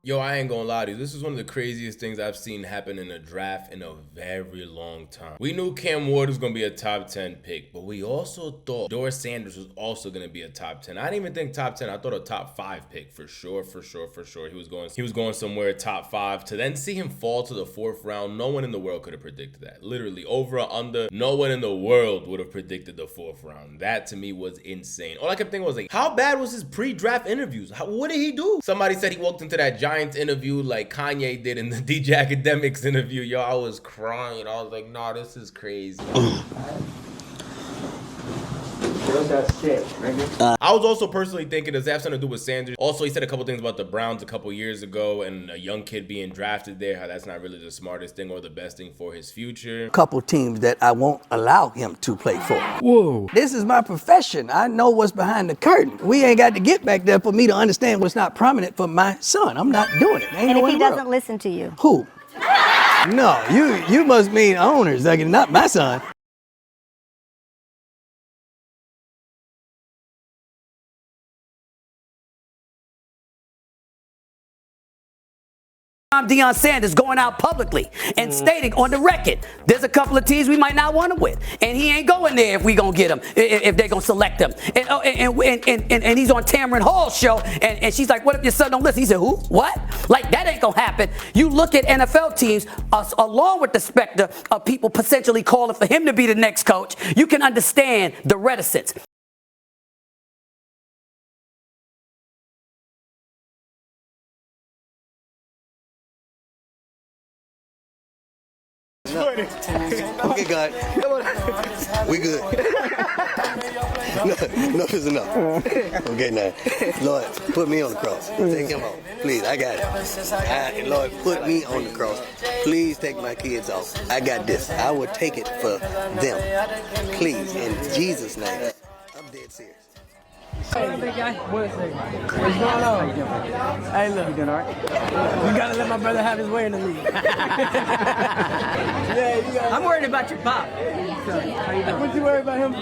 Yo, I ain't gonna lie to you. This is one of the craziest things I've seen happen in a draft in a very long time. We knew Cam Ward was gonna be a top 10 pick, but we also thought Shedeur Sanders was also gonna be a top 10. I didn't even think top 10. I thought a top 5 pick for sure. He was going somewhere top 5. To then see him fall to the 4th round, no one in the world could have predicted that. Literally, over or under, no one in the world would have predicted the 4th round. That to me was insane. All I kept thinking was like, how bad was his pre-draft interviews? What did he do? Somebody said he walked into that Giants interview like Kanye did in the DJ Academics interview. Yo, I was crying. I was like, nah, this is crazy. I was also personally thinking, does that have something to do with Sanders? Also, he said a couple things about the Browns a couple years ago and a young kid being drafted there, how that's not really the smartest thing or the best thing for his future. Couple teams that I won't allow him to play for. Whoa. This is my profession. I know what's behind the curtain. We ain't got to get back there for me to understand what's not prominent for my son. I'm not doing it. And if he doesn't listen to you? Who? No, you must mean owners, like, not my son. I'm Deion Sanders going out publicly and stating on the record, there's a couple of teams we might not want him with, and he ain't going there if we gonna get him, if they're gonna select him. And he's on Tamron Hall's show, and she's like, what if your son don't listen? He said, who? What? Like, that ain't gonna happen. You look at NFL teams, along with the specter of people potentially calling for him to be the next coach, you can understand the reticence. Okay, God. We good. Enough is enough. Okay, now. Lord, put me on the cross. Take him off. Please, I got it. Lord, put me on the cross. Please take my kids off. I got this. I will take it for them. Please, in Jesus' name. I'm dead serious. Hey, big guy. What's going on? Hey, look. You doing all right? You gotta let my brother have his way in the league. Yeah, you gotta. I'm worried about your pop. How you doing? What you worried about him for?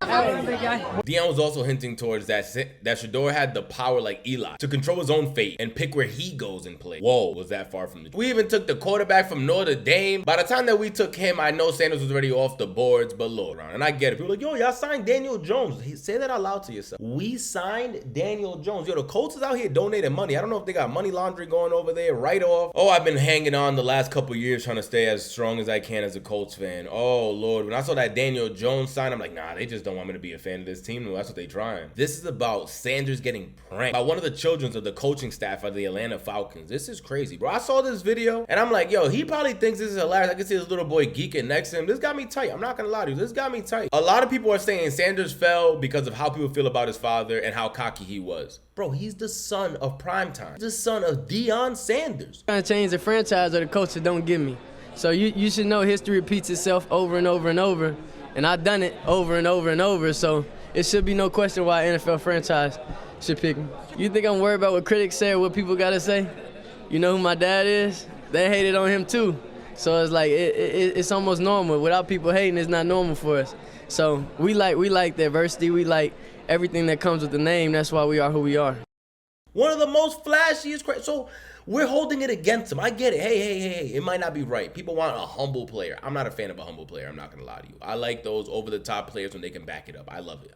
Hey, big guy. Deion was also hinting towards that Shedeur had the power like Eli to control his own fate and pick where he goes and play. Whoa, was that far from the truth. We even took the quarterback from Notre Dame. By the time that we took him, I know Sanders was already off the boards, but Lord, and I get it. People are like, yo, y'all signed Daniel Jones. Say that out loud to yourself. We signed Daniel Jones. Yo, the Colts is out here donating money. I don't know if they got money laundering going over there, right off. Oh, I've been hanging on the last couple years trying to stay as strong as I can as a Colts fan. Oh, Lord. When I saw that Daniel Jones sign, I'm like, nah, they just don't want me to be a fan of this team. No, that's what they trying. This is about Sanders getting pranked by one of the children of the coaching staff of the Atlanta Falcons. This is crazy, bro. I saw this video and I'm like, yo, he probably thinks this is hilarious. I can see this little boy geeking next to him. This got me tight. I'm not gonna lie to you. This got me tight. A lot of people are saying Sanders fell because of how people feel about his father and how cocky he was. Bro, he's the son of primetime. He's the son of Deion Sanders. Trying to change the franchise or the coach that don't give me. So you should know history repeats itself over and over and over. And I've done it over and over and over. So it should be no question why an NFL franchise should pick me. You think I'm worried about what critics say or what people got to say? You know who my dad is? They hated on him too. So it's like it's almost normal. Without people hating, it's not normal for us. So we like diversity. We like everything that comes with the name. That's why we are who we are. One of the most flashiest. So we're holding it against him. I get it. Hey, it might not be right. People want a humble player. I'm not a fan of a humble player. I'm not gonna lie to you. I like those over-the-top players when they can back it up. I love it.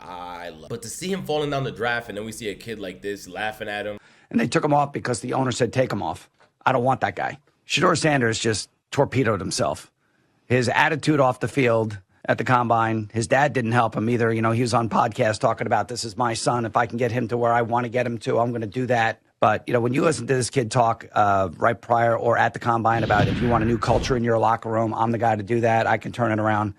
But to see him falling down the draft and then we see a kid like this laughing at him. And they took him off because the owner said take him off. I don't want that guy. Shedeur Sanders just torpedoed himself. His attitude off the field at the combine, his dad didn't help him either. You know, he was on podcast talking about, this is my son. If I can get him to where I want to get him to, I'm going to do that. But, you know, when you listen to this kid talk right prior or at the combine about if you want a new culture in your locker room, I'm the guy to do that. I can turn it around.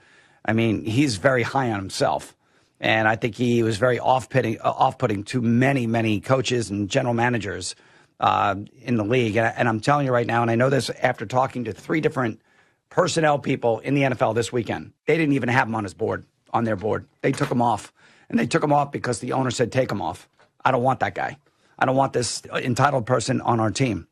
I mean, he's very high on himself. And I think he was very off-putting to many, many coaches and general managers in the league. And I'm telling you right now, and I know this after talking to 3 different personnel people in the NFL this weekend, they didn't even have him on their board. They took him off. And they took him off because the owner said take him off. I don't want that guy. I don't want this entitled person on our team.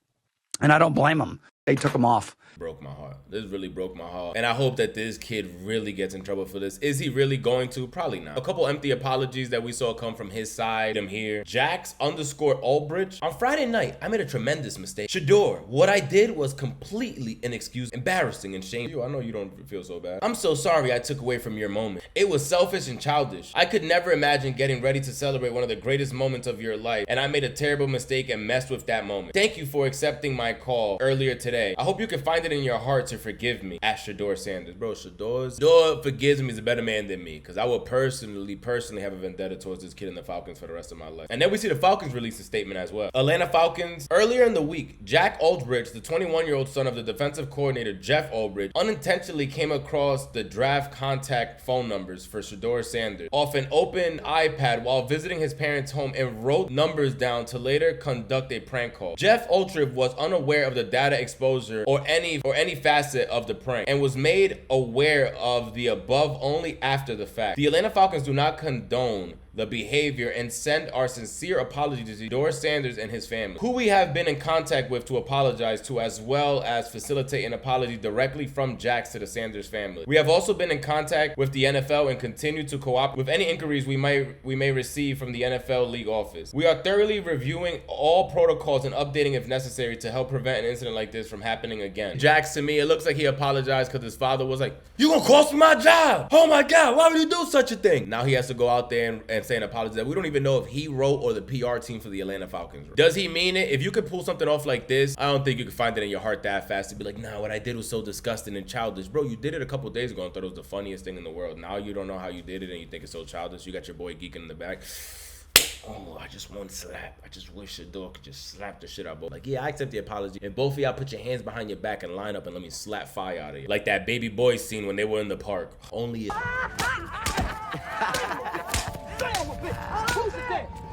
And I don't blame them. They took him off. Broke my heart. This really broke my heart. And I hope that this kid really gets in trouble for this. Is he really going to? Probably not. A couple empty apologies that we saw come from his side. I'm here. Jax_Albridge. On Friday night, I made a tremendous mistake. Shedeur, what I did was completely inexcusable, embarrassing, and shameful. I know you don't feel so bad. I'm so sorry I took away from your moment. It was selfish and childish. I could never imagine getting ready to celebrate one of the greatest moments of your life, and I made a terrible mistake and messed with that moment. Thank you for accepting my call earlier today. I hope you can find it in your heart to forgive me. At Shedeur Sanders. Bro, Shedeur forgives me. He's a better man than me, because I will personally have a vendetta towards this kid in the Falcons for the rest of my life. And then we see the Falcons release a statement as well. Atlanta Falcons. Earlier in the week, Jack Aldridge, the 21-year-old son of the defensive coordinator Jeff Aldridge, unintentionally came across the draft contact phone numbers for Shedeur Sanders off an open iPad while visiting his parents' home and wrote numbers down to later conduct a prank call. Jeff Aldridge was unaware of the data exposure or any facet of the prank and was made aware of the above only after the fact. The Atlanta Falcons do not condone the behavior and send our sincere apology to Shedeur Sanders and his family, who we have been in contact with to apologize to, as well as facilitate an apology directly from Jax to the Sanders family. We have also been in contact with the NFL and continue to cooperate with any inquiries we may receive from the NFL league office. We are thoroughly reviewing all protocols and updating if necessary to help prevent an incident like this from happening again. Jax, to me, it looks like he apologized because his father was like, "You gonna cost me my job? Oh my God, why would you do such a thing?" Now he has to go out there and say an apology that we don't even know if he wrote or the PR team for the Atlanta Falcons wrote. Does he mean it? If you could pull something off like this, I don't think you could find it in your heart that fast to be like, nah, what I did was so disgusting and childish. Bro, you did it a couple days ago and thought it was the funniest thing in the world. Now you don't know how you did it and you think it's so childish. You got your boy geeking in the back. Oh, I just want to slap. I just wish Shedeur could just slap the shit out of both. Like, yeah, I accept the apology. And both of y'all put your hands behind your back and line up and let me slap fire out of you. Like that baby boy scene when they were in the park. Only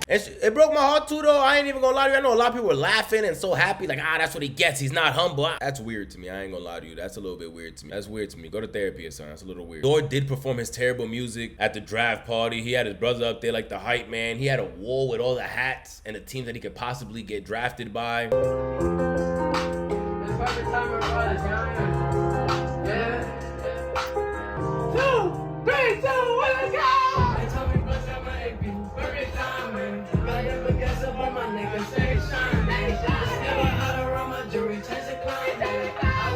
it broke my heart too, though. I ain't even gonna lie to you. I know a lot of people were laughing and so happy, like, that's what he gets. He's not humble. That's weird to me. I ain't gonna lie to you. That's a little bit weird to me. That's weird to me. Go to therapy or something. That's a little weird. Shedeur did perform his terrible music at the draft party. He had his brother up there like the hype man. He had a wall with all the hats and the teams that he could possibly get drafted by. It's perfect time to rise, yeah. 2, 3, 2, 1, let's go! They told me bust out my AP, perfect timing. Got never guess up on my niggas, stay shining. Never out around my jewelry, chase a climb. I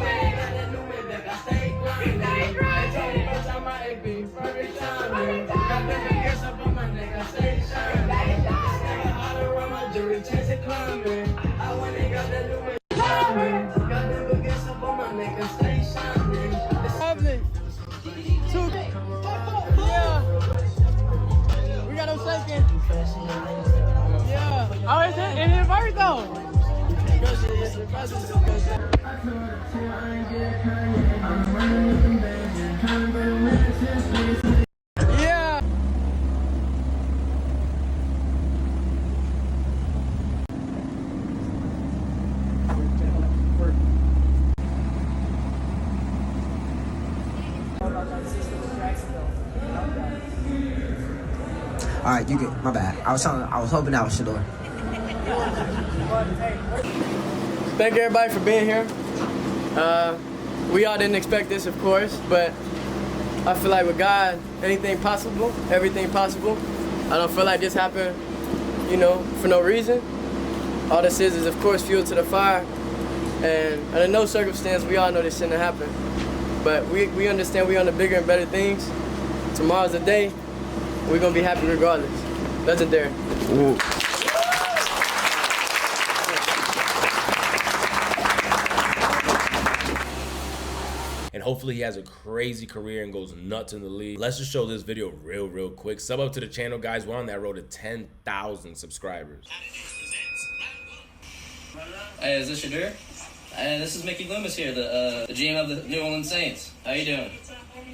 went got that new Maybach, I stay grinding. They told me bust out my AP, perfect timing. Got never guess up on my niggas, stay shining. Never out around my jewelry, chase a climbing. I went and got that new Maybach. Got never guess up on my niggas, stay shining. Lovely. We got him shaking. Yeah. Oh, it hit first though. Yeah. All right, you get my bad. I was hoping that was Shedeur. Thank everybody for being here. We all didn't expect this, of course, but I feel like with God, anything possible, everything possible. I don't feel like this happened, for no reason. All this is, of course, fuel to the fire. And under no circumstance, we all know this shouldn't have happened. But we understand we're on the bigger and better things. Tomorrow's the day. We're gonna be happy regardless. Legendary. Ooh. And hopefully he has a crazy career and goes nuts in the league. Let's just show this video real quick. Sub up to the channel, guys. We're on that road to 10,000 subscribers. Hey, is this Shedeur? Hey, this is Mickey Loomis here, the GM of the New Orleans Saints. How you doing?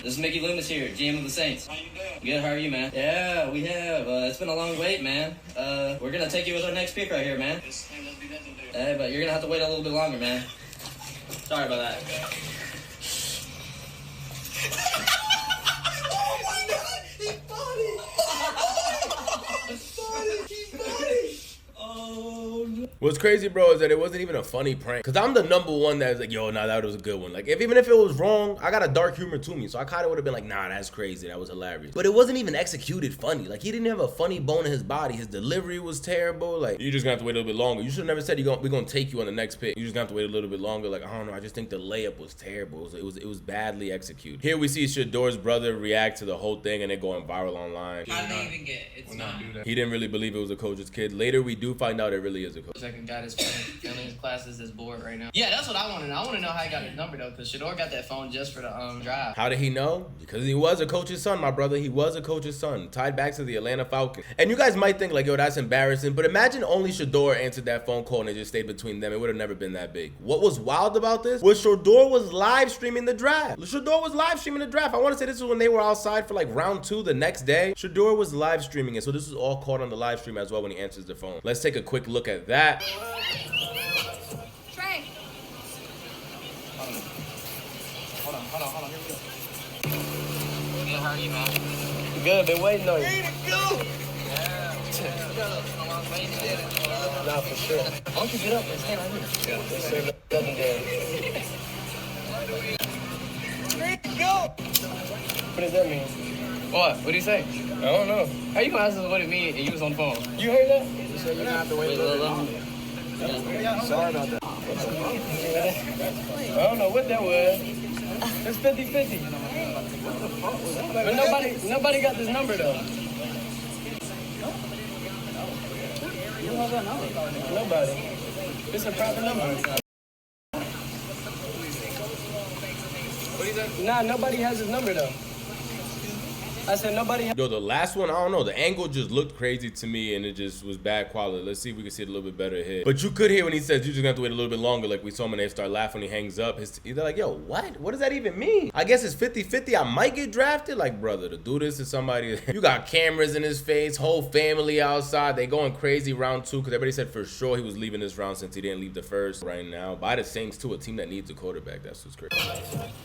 This is Mickey Loomis here, GM of the Saints. How you doing? Good, how are you, man? Yeah, we have. It's been a long wait, man. We're gonna take you with our next pick right here, man. Hey, but you're gonna have to wait a little bit longer, man. Sorry about that. Oh my God! He fought it! He fought it! Oh no! What's crazy, bro, is that it wasn't even a funny prank. Cause I'm the #1 that's like, yo, nah, that was a good one. Like, even if it was wrong, I got a dark humor to me. So I kind of would have been like, nah, that's crazy. That was hilarious. But it wasn't even executed funny. Like, he didn't have a funny bone in his body. His delivery was terrible. Like, you just gonna have to wait a little bit longer. You should have never said we're gonna take you on the next pick. You just gonna have to wait a little bit longer. Like, I don't know. I just think the layup was terrible. It was badly executed. Here we see Shedeur's brother react to the whole thing and it going viral online. How did they even get it? It's not. He didn't really believe it was a coach's kid. Later, we do find out it really is a coach. Second guy that's failing his classes is bored right now. Yeah, that's what I want to know. I want to know how he got his number though, because Shedeur got that phone just for the drive. How did he know? Because he was a coach's son, my brother. He was a coach's son. Tied back to the Atlanta Falcons. And you guys might think like, yo, that's embarrassing. But imagine only Shedeur answered that phone call and it just stayed between them. It would have never been that big. What was wild about this was Shedeur was live streaming the draft. Shedeur was live streaming the draft. I want to say this was when they were outside for like round 2 the next day. Shedeur was live streaming it. So this was all caught on the live stream as well when he answers the phone. Let's take a quick look at that. Trey. Hold on. Here we go. Good, how are you, man? Good, been waiting on you. Way to go! Yeah. Nah, for sure. Why don't you get up and stand right here? Let's say nothing there. Way to go! What does that mean? What? What'd he say? I don't know. How you gonna ask us what it means and you was on the phone? You heard that? You said you're gonna have to wait a little bit longer. Sorry about that. I don't know what that was. It's 50-50. But nobody got this number though. You don't have that number? Nobody. It's a private number. Nah, nobody has his number though. I said nobody. Yo, the last one, I don't know. The angle just looked crazy to me and it just was bad quality. Let's see if we can see it a little bit better here. But you could hear when he says, you just have to wait a little bit longer. Like we saw him when they start laughing when he hangs up. They're like, yo, what? What does that even mean? I guess it's 50-50. I might get drafted. Like, brother, to do this to somebody, you got cameras in his face, whole family outside. They going crazy round 2 because everybody said for sure he was leaving this round since he didn't leave the first. Right now, by the Saints too, a team that needs a quarterback. That's what's crazy.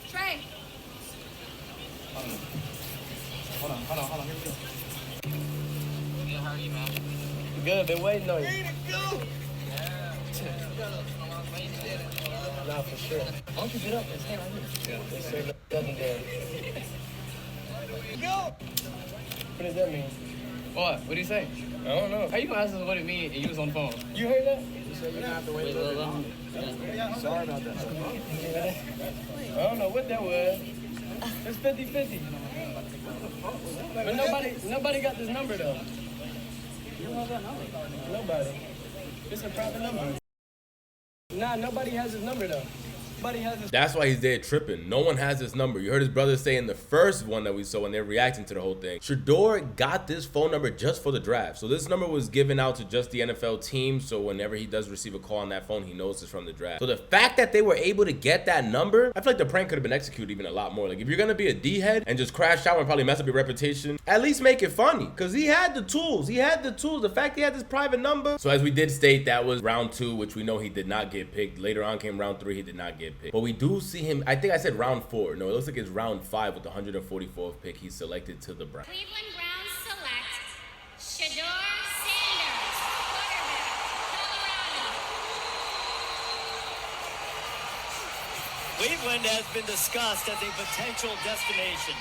Trey. Hold on. Here we go. Good, how are you, man? Good, been waiting on you. Way to go! Nah, for sure. Why don't you get up and stand right here? Let's say nothing there. Go! What does that mean? What? What'd he say? I don't know. How you gonna ask us what it means and you was on the phone? You heard that? You said you're gonna have to wait a little bit longer. Sorry about that. I don't know what that was. It's 50-50. But nobody got this number though. You don't have that number? Nobody. It's a private number. Nah, nobody has his number though. That's why he's there tripping. No one has his number. You heard his brother say in the first one that we saw when they're reacting to the whole thing. Shedeur got this phone number just for the draft. So this number was given out to just the NFL team. So whenever he does receive a call on that phone, he knows it's from the draft. So the fact that they were able to get that number, I feel like the prank could have been executed even a lot more. Like if you're going to be a D-head and just crash out and probably mess up your reputation, at least make it funny. Because he had the tools. The fact he had this private number. So as we did state, that was round 2, which we know he did not get picked. Later on came round 3, he did not get picked. But we do see him, I think I said round 4. No, it looks like it's round 5 with the 144th pick. He's selected to the Browns. Cleveland Browns select Shedeur Sanders, quarterback, Colorado. Cleveland has been discussed as a potential destination.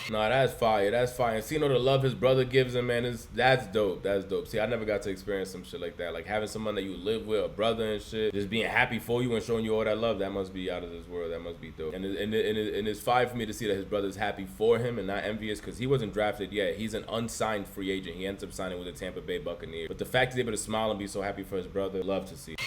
Nah, that's fire. That's fire. And seeing all the love his brother gives him, man, that's dope. That's dope. See, I never got to experience some shit like that. Like having someone that you live with, a brother and shit, just being happy for you and showing you all that love, that must be out of this world. That must be dope. And it's fire for me to see that his brother's happy for him and not envious because he wasn't drafted yet. He's an unsigned free agent. He ends up signing with the Tampa Bay Buccaneers. But the fact he's able to smile and be so happy for his brother, love to see.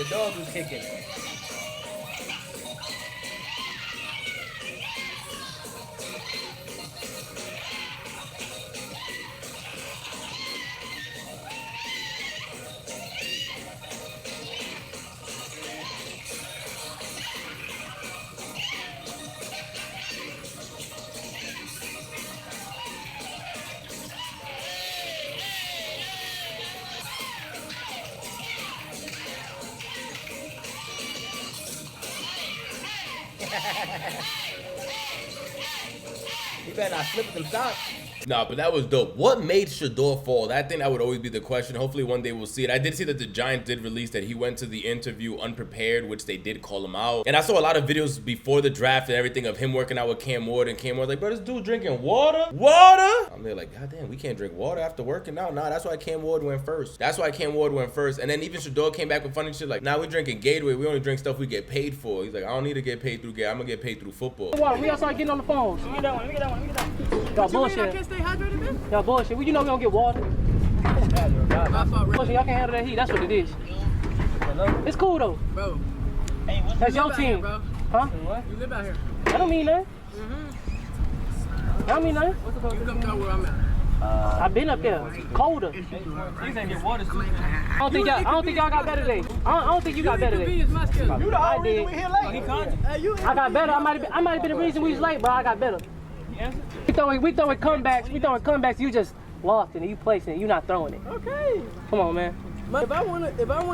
the dog was kicking. You better not slip with them socks. Nah, but that was dope. What made Shedeur fall? I think that would always be the question. Hopefully one day we'll see it. I did see that the Giants did release that he went to the interview unprepared, which they did call him out. And I saw a lot of videos before the draft and everything of him working out with Cam Ward, and Cam Ward's like, bro, this dude drinking water? Water? I'm there like, God damn, we can't drink water after working out. Nah, that's why Cam Ward went first. That's why Cam Ward went first. And then even Shedeur came back with funny shit like, nah, we drinking Gatorade. We only drink stuff we get paid for. He's like, I don't need to get paid through Gatorade. I'm gonna get paid through football. We outside getting on the phones. Let me get that one. Let me get that one. Let me get that one. Y'all bullshit. I can't stay hydrated, man. Y'all bullshit. Well, you know we don't get water. Bullshit, y'all can't handle that heat. That's what it is. It's cool though. Bro. That's your team. Here, bro. Huh? What? You live out here. I don't mean nothing. I don't mean nothing. What's the problem? You come down where I'm at. I've been up there. It's colder. I don't think y'all got better today. I don't think you got better today. You the whole reason we here late. I got better. I might have been the reason we was late, but I got better. We throwing comebacks. You just lost it and you placing it. You not throwing it. Okay. Come on, man. If I want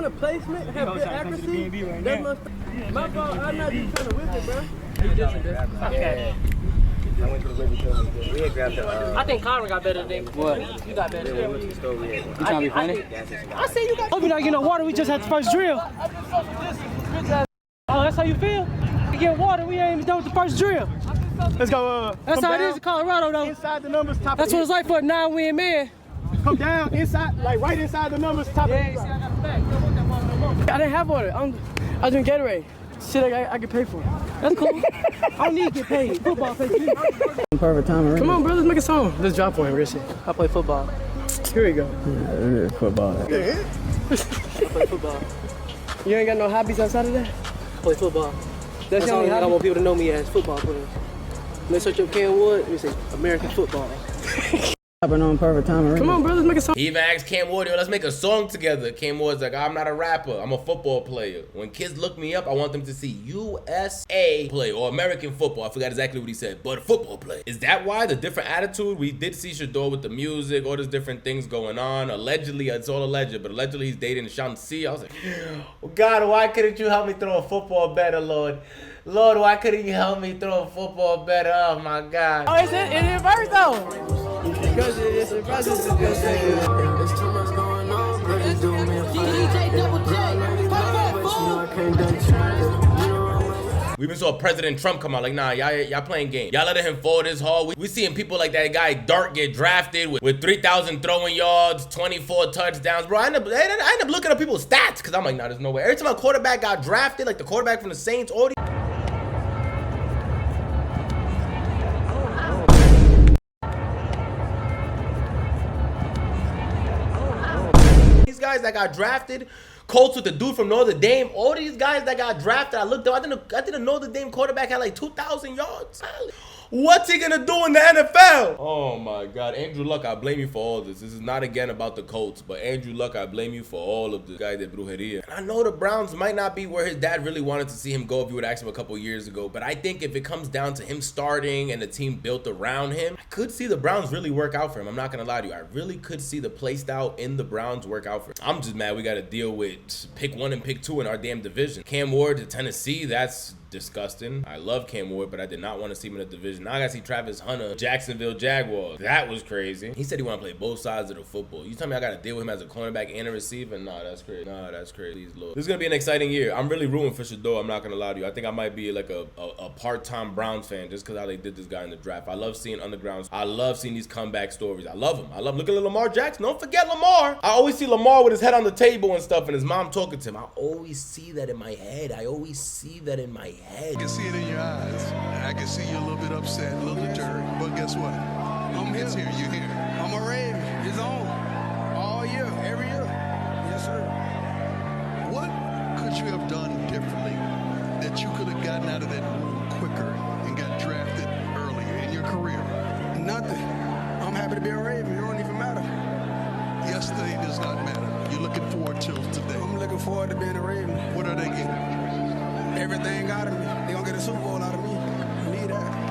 a placement, have good accuracy, that's my fault. I'm not just trying to whip it, bro. Okay. I went to the river. We had grabbed the. I think Conrad got better today. What? You got better. We went to the store. We had. You trying to be funny? I say you got. Hope you're not getting no water. We just had the first drill. Oh, that's how you feel? You get water. We ain't even done with the first drill. Let's go. That's how it is in Colorado, though. Inside the numbers, top. That's what it's like for a 9-win man. Come down inside, like right inside the numbers, top. Yeah, you see, I got the back. I didn't have water. I drink Gatorade. Shit, I get paid for. That's cool. I don't need to get paid. Football pays me. Perfect time already. Come on, bro. Let's make a song. Let's drop for him, Richie. I play football. Here we go. Yeah, football. I play football. You ain't got no hobbies outside of that? I play football. That's the only hobby I want people to know me as, football player. Let's search up Cam Ward. You say American football. On perfect time already. Come on, bro. Let's make a song. He even asked Cam Ward, yo, let's make a song together. Cam Ward's like, I'm not a rapper. I'm a football player. When kids look me up, I want them to see USA play or American football. I forgot exactly what he said, but football play. Is that why the different attitude? We did see Shedeur with the music, all these different things going on. Allegedly, it's all alleged, but allegedly he's dating Shansi. I was like, oh God, why couldn't you help me throw a football better, Lord? Lord, why couldn't you help me throw a football better? Oh my God. Oh, it's in first though. Because it's a process of good saying. There's too much going on, but it's doing me a We even saw President Trump come out like, nah, y'all playing games. Y'all letting him fall this hard. We seeing people like that guy Dart get drafted with 3,000 throwing yards, 24 touchdowns. Bro, I end up looking at people's stats because I'm like, nah, there's no way. Every time a quarterback got drafted, like the quarterback from the Saints, all these guys that got drafted, Colts with the dude from Notre Dame, all these guys that got drafted, I looked up, I didn't know the Dame quarterback had like 2,000 yards. What's he gonna do in the NFL? Oh my God, Andrew Luck, I blame you for all this. This is not again about the Colts, but Andrew Luck, I blame you for all of the guy de brujeria. And I know the Browns might not be where his dad really wanted to see him go if you would ask him a couple years ago, but I think if it comes down to him starting and the team built around him, I could see the Browns really work out for him. I'm not gonna lie to you. I really could see the play style in the Browns work out for him. I'm just mad we gotta deal with pick 1 and pick 2 in our damn division. Cam Ward to Tennessee, that's disgusting. I love Cam Ward, but I did not want to see him in the division. Now I gotta see Travis Hunter, Jacksonville Jaguars. That was crazy. He said he want to play both sides of the football. You tell me I gotta deal with him as a cornerback and a receiver? Nah, that's crazy. Nah, that's crazy. Please, Lord. This is gonna be an exciting year. I'm really rooting for Shedeur. I'm not gonna lie to you. I think I might be like a part-time Browns fan just because how they did this guy in the draft. I love seeing undergrounds. I love seeing these comeback stories. I love them. Look at Lamar Jackson. Don't forget Lamar. I always see Lamar with his head on the table and stuff and his mom talking to him. I always see that in my head. I can see it in your eyes. I can see you a little bit upset, a little deterred. But guess what? It's here. You're here. I'm a Rave. It's on. All year. Every year. Yes, sir. What could you have done differently that you could have gotten out of that room quicker and got drafted earlier in your career? Nothing. I'm happy to be a Raven. It don't even matter. Yesterday does not matter. You're looking forward to today. I'm looking forward to being a Raven. What are they getting? Everything out of me. They gonna get a Super Bowl out of me. I need that.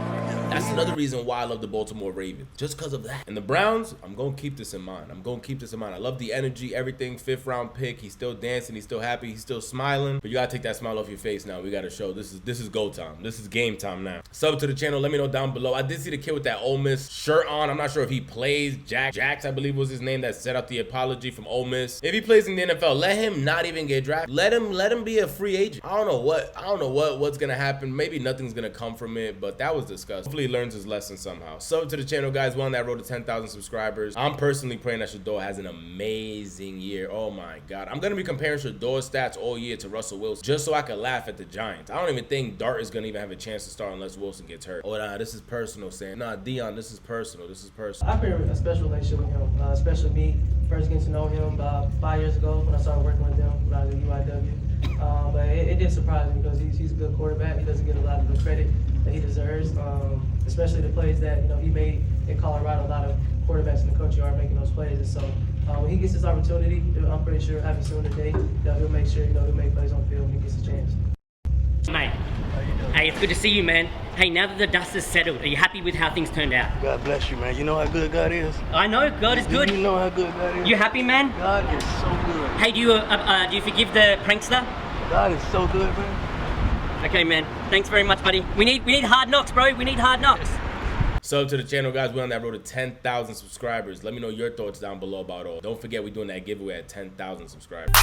That's another reason why I love the Baltimore Ravens, just because of that. And the Browns, I'm going to keep this in mind. I love the energy, everything, 5th round pick. He's still dancing. He's still happy. He's still smiling. But you got to take that smile off your face now. We got to show this is go time. This is game time now. Sub to the channel. Let me know down below. I did see the kid with that Ole Miss shirt on. I'm not sure if he plays. Jax, I believe was his name, that set out the apology from Ole Miss. If he plays in the NFL, let him not even get drafted. Let him be a free agent. I don't know what's going to happen. Maybe nothing's going to come from it, but that was disgusting. Hopefully he learns his lesson somehow. Sub to the channel, guys. We're on that road to 10,000 subscribers. I'm personally praying that Shedeur has an amazing year. Oh my God. I'm going to be comparing Shedeur's stats all year to Russell Wilson just so I can laugh at the Giants. I don't even think Dart is going to even have a chance to start unless Wilson gets hurt. Oh, nah, this is personal, Sam. Nah, Dion, this is personal. I created a special relationship with him, especially me first getting to know him about 5 years ago when I started working with him when I was at UIW. But it did surprise me because he's a good quarterback. He doesn't get a lot of the credit that he deserves, especially the plays that he made in Colorado. A lot of quarterbacks in the country are making those plays, and so when he gets this opportunity, I'm pretty sure having soon today, he'll make sure he'll make plays on the field when he gets a chance. Mate, hey, it's good to see you, man. Hey, now that the dust has settled, are you happy with how things turned out? God bless you, man. You know how good God is? I know, God is good. You know how good God is? You happy, man? God is so good. Hey, do you forgive the prankster? God is so good, man. Okay, man. Thanks very much, buddy. We need hard knocks, bro. We need hard knocks. Sub to the channel, guys. We're on that road to 10,000 subscribers. Let me know your thoughts down below about all. Don't forget, we're doing that giveaway at 10,000 subscribers.